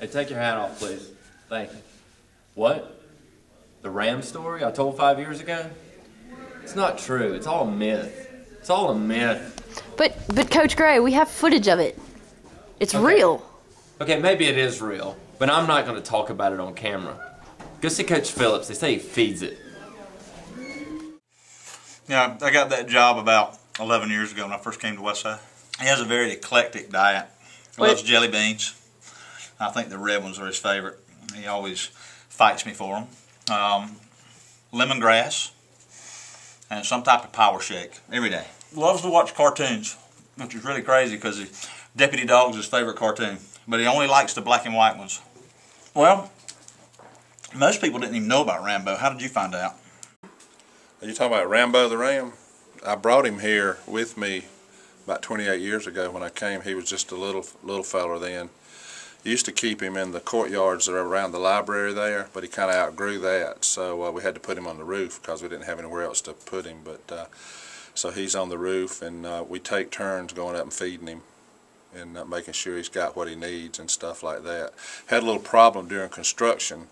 Hey, take your hat off, please. Thank you. What? The Ram story I told 5 years ago? It's not true. It's all a myth. It's all a myth. But Coach Gray, we have footage of it. It's real. Okay, maybe it is real, but I'm not going to talk about it on camera. Go see Coach Phillips. They say he feeds it. Yeah, I got that job about 11 years ago when I first came to Westside. He has a very eclectic diet. He loves jelly beans. I think the red ones are his favorite. He always fights me for them. Lemongrass and some type of power shake every day. Loves to watch cartoons, which is really crazy because Deputy Dog's his favorite cartoon, but he only likes the black and white ones. Well, most people didn't even know about Rambo. How did you find out? Are you talking about Rambo the Ram? I brought him here with me about 28 years ago when I came. He was just a little fella then. Used to keep him in the courtyards that are around the library there, but he kind of outgrew that, so we had to put him on the roof because we didn't have anywhere else to put him. But so he's on the roof, and we take turns going up and feeding him and making sure he's got what he needs and stuff like that. Had a little problem during construction.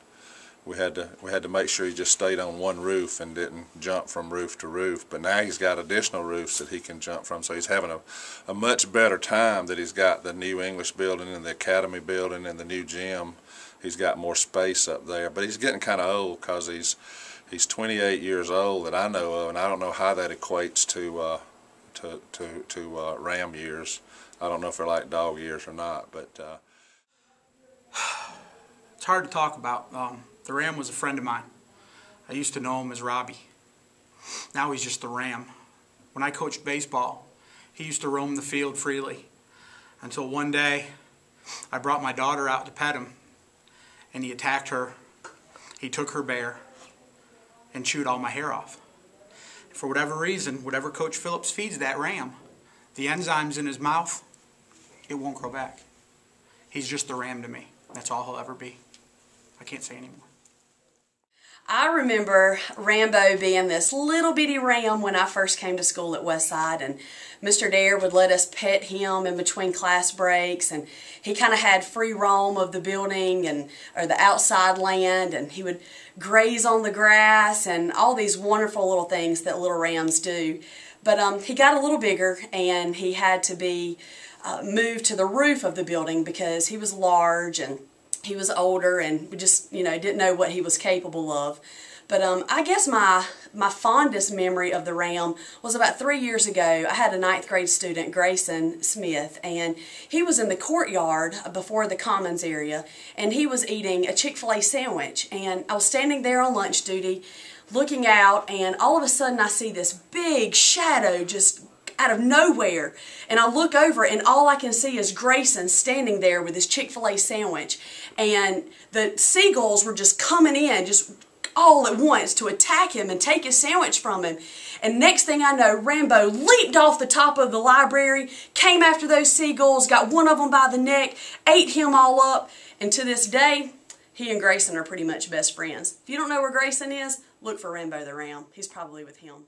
We had to make sure he just stayed on one roof and didn't jump from roof to roof. But now he's got additional roofs that he can jump from, so he's having a much better time that he's got the new English building and the academy building and the new gym. He's got more space up there, but he's getting kind of old because he's 28 years old that I know of, and I don't know how that equates to Ram years. I don't know if they're like dog years or not, but it's hard to talk about. The Ram was a friend of mine. I used to know him as Robbie. Now he's just the Ram. When I coached baseball, he used to roam the field freely until one day I brought my daughter out to pet him, and he attacked her. He took her bear and chewed all my hair off. For whatever reason, whatever Coach Phillips feeds that Ram, the enzymes in his mouth, it won't grow back. He's just the Ram to me. That's all he'll ever be. I can't say anymore. I remember Rambo being this little bitty ram when I first came to school at Westside, and Mr. Dare would let us pet him in between class breaks, and he kind of had free roam of the building or the outside land, and he would graze on the grass and all these wonderful little things that little rams do. But he got a little bigger, and he had to be moved to the roof of the building because he was large and he was older, and we just, didn't know what he was capable of. But I guess my fondest memory of the Ram was about 3 years ago. I had a 9th grade student, Grayson Smith, and he was in the courtyard before the commons area, and he was eating a Chick-fil-A sandwich. And I was standing there on lunch duty looking out, and all of a sudden I see this big shadow just out of nowhere, and I look over, and all I can see is Grayson standing there with his Chick-fil-A sandwich, and the seagulls were just coming in just all at once to attack him and take his sandwich from him. And next thing I know, Rambo leaped off the top of the library, came after those seagulls, got one of them by the neck, ate him all up, and to this day, he and Grayson are pretty much best friends. If you don't know where Grayson is, look for Rambo the Ram. He's probably with him.